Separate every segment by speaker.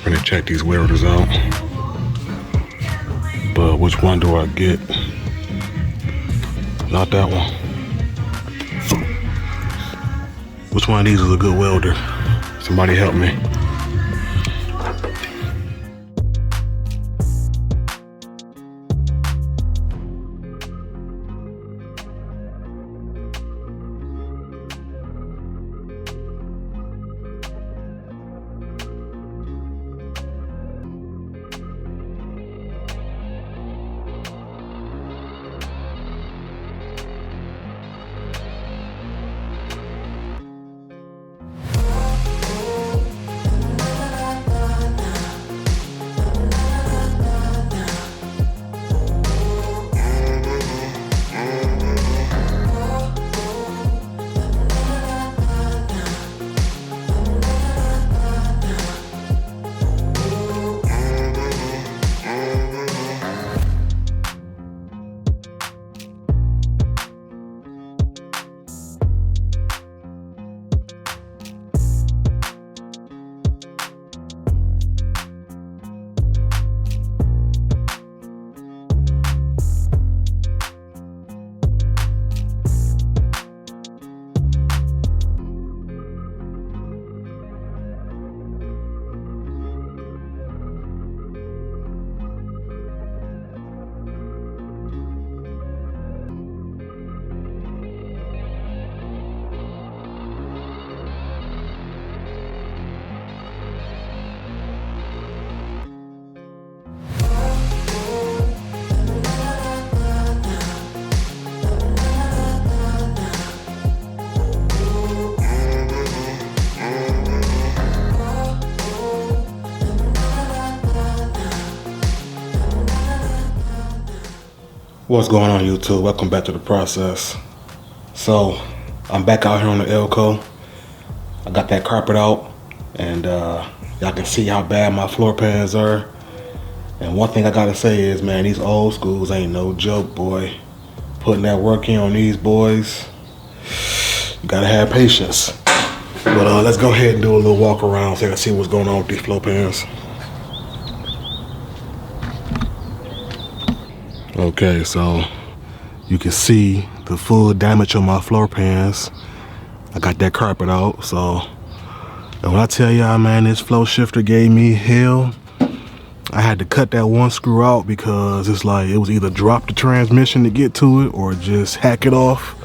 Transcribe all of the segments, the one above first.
Speaker 1: gonna check these welders out. But which one do I get? Not that one. Which one of these is a good welder? Somebody help me. What's going on, YouTube? Welcome back to the process. So I'm back out here on the Elco. I got that carpet out, and y'all can see how bad my floor pans are. And one thing I gotta say is, man, these old schools ain't no joke, boy. Putting that work in on these boys, you gotta have patience. But let's go ahead and do a little walk around so you can see what's going on with these floor pans. Okay, so you can see the full damage on my floor pans. I got that carpet out, so and when I tell y'all, man, this flow shifter gave me hell. I had to cut that one screw out because it's like it was either drop the transmission to get to it or just hack it off.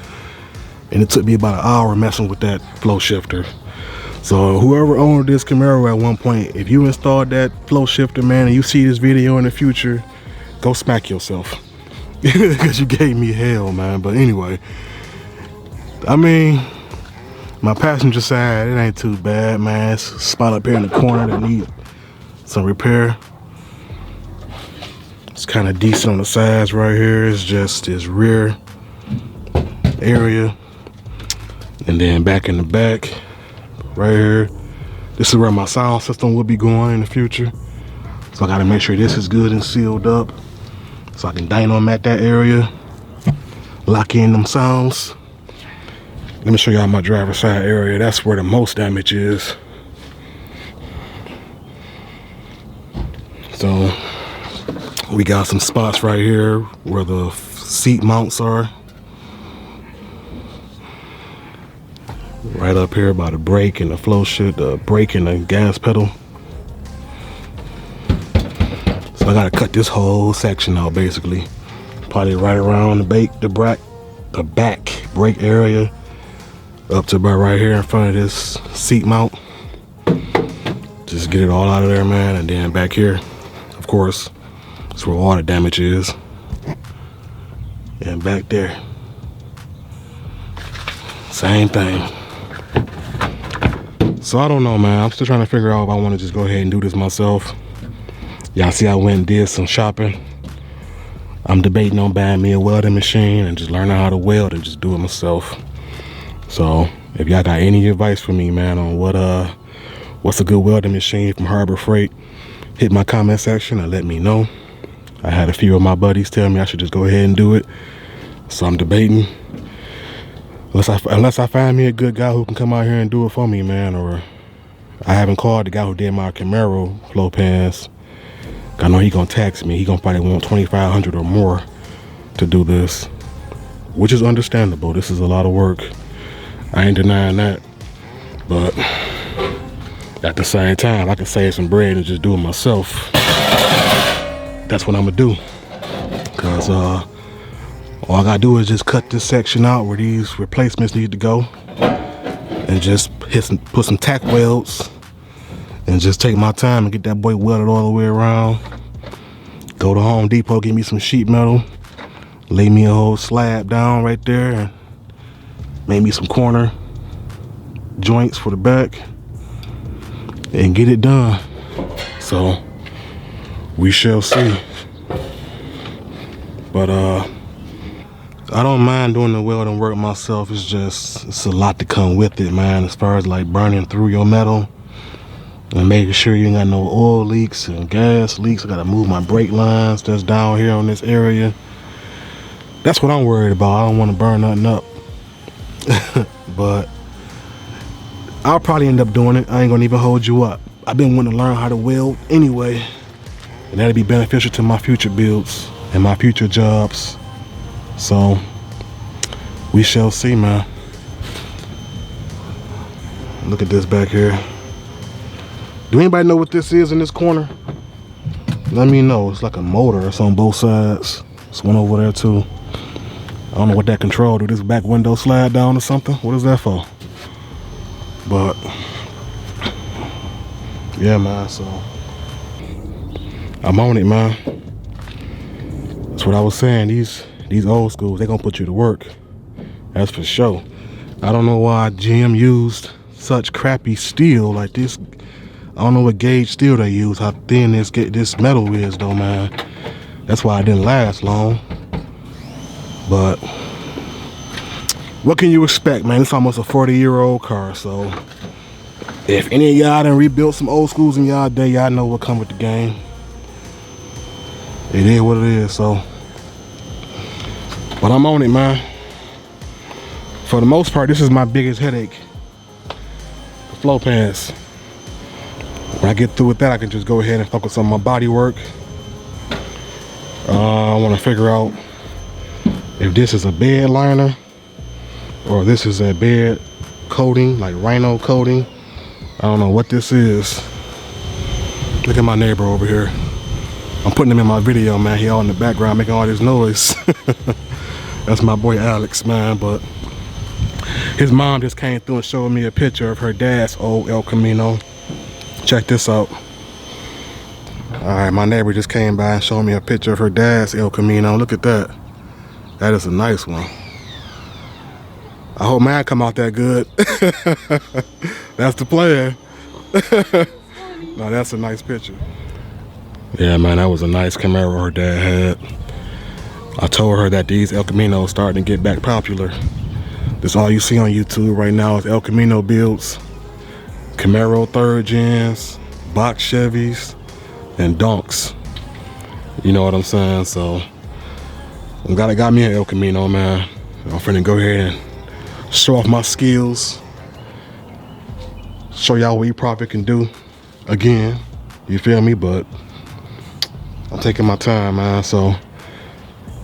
Speaker 1: And it took me about an hour messing with that flow shifter. So whoever owned this Camaro at one point, if you installed that flow shifter, man, and you see this video in the future, go smack yourself. Because you gave me hell, man. But anyway, I mean, my passenger side, it ain't too bad, man. It's a spot up here in the corner that need some repair. It's kind of decent on the sides right here. It's just this rear area. And then back in the back, right here, this is where my sound system will be going in the future. So I gotta make sure this is good and sealed up, so I can dyno them at that area, lock in them sounds. Let me show y'all my driver's side area. That's where the most damage is. So we got some spots right here where the seat mounts are. Right up here by the brake and the flow shit, the brake and the gas pedal. So I gotta cut this whole section out basically. Probably right around the back brake area up to about right here in front of this seat mount. Just get it all out of there, man. And then back here, of course, that's where all the damage is. And back there, same thing. So I don't know, man. I'm still trying to figure out if I want to just go ahead and do this myself. Y'all see I went and did some shopping. I'm debating on buying me a welding machine and just learning how to weld and just do it myself. So if y'all got any advice for me, man, on what's a good welding machine from Harbor Freight, hit my comment section and let me know. I had a few of my buddies tell me I should just go ahead and do it. So I'm debating. Unless I find me a good guy who can come out here and do it for me, man, or I haven't called the guy who did my Camaro floor pans. I know he gonna tax me. He gonna probably want $2,500 or more to do this, which is understandable. This is a lot of work. I ain't denying that, but at the same time, I can save some bread and just do it myself. That's what I'm gonna do, cause all I gotta do is just cut this section out where these replacements need to go, and just put some tack welds, and just take my time and get that boy welded all the way around. Go to Home Depot, get me some sheet metal, lay me a whole slab down right there, and make me some corner joints for the back, and get it done. So we shall see. But I don't mind doing the welding work myself. It's a lot to come with it, man, as far as like burning through your metal and making sure you ain't got no oil leaks and gas leaks. I gotta move my brake lines that's down here on this area. That's what I'm worried about. I don't want to burn nothing up. But I'll probably end up doing it. I ain't gonna even hold you up. I've been wanting to learn how to weld anyway, and that'll be beneficial to my future builds and my future jobs. So we shall see, man. Look at this back here. Do anybody know what this is in this corner? Let me know. It's like a motor. It's on both sides. There's one over there too. I don't know what that control. Do this back window slide down or something? What is that for? But yeah, man, so I'm on it, man. That's what I was saying. These old schools, they gonna put you to work. That's for sure. I don't know why GM used such crappy steel like this. I don't know what gauge steel they use, how thin this metal is though, man. That's why it didn't last long. But what can you expect, man? It's almost a 40-year-old car, so if any of y'all done rebuilt some old schools in y'all day, y'all know what come with the game. It is what it is, so. But I'm on it, man. For the most part, this is my biggest headache. The floor pans. When I get through with that, I can just go ahead and focus on my body work. I want to figure out if this is a bed liner or this is a bed coating, like rhino coating. I don't know what this is. Look at my neighbor over here. I'm putting him in my video, man. He all in the background making all this noise. That's my boy Alex, man. But his mom just came through and showed me a picture of her dad's old El Camino. Check this out. All right, my neighbor just came by and showed me a picture of her dad's El Camino. Look at that. That is a nice one. I hope mine come out that good. That's the plan. No, that's a nice picture. Yeah, man, that was a nice Camaro her dad had. I told her that these El Caminos starting to get back popular. That's all you see on YouTube right now is El Camino builds, Camaro 3rd gens, box Chevys, and donks. You know what I'm saying? So I'm glad I got me an El Camino, man. I'm finna go ahead and show off my skills, show y'all what Eprofit can do again. You feel me? But I'm taking my time, man. So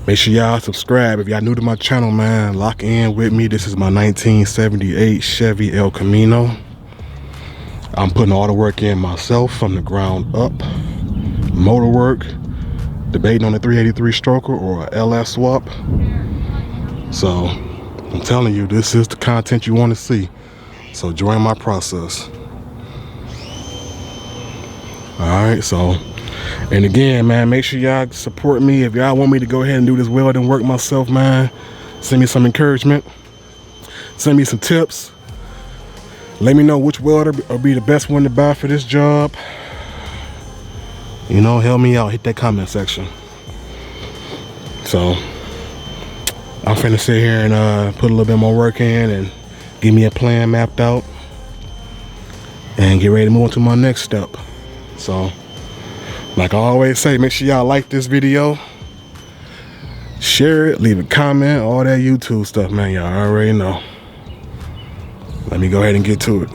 Speaker 1: make sure y'all subscribe. If y'all new to my channel, man, lock in with me. This is my 1978 Chevy El Camino. I'm putting all the work in myself from the ground up. Motor work, debating on a 383 stroker or a LS swap. So I'm telling you, this is the content you want to see. So join my process. All right, so, and again, man, make sure y'all support me. If y'all want me to go ahead and do this welding work myself, man, send me some encouragement, send me some tips. Let me know which welder will be the best one to buy for this job. You know, help me out, hit that comment section. So I'm finna sit here and put a little bit more work in and give me a plan mapped out and get ready to move on to my next step. So like I always say, make sure y'all like this video, share it, leave a comment, all that YouTube stuff, man. Y'all already know. Let me go ahead and get to it.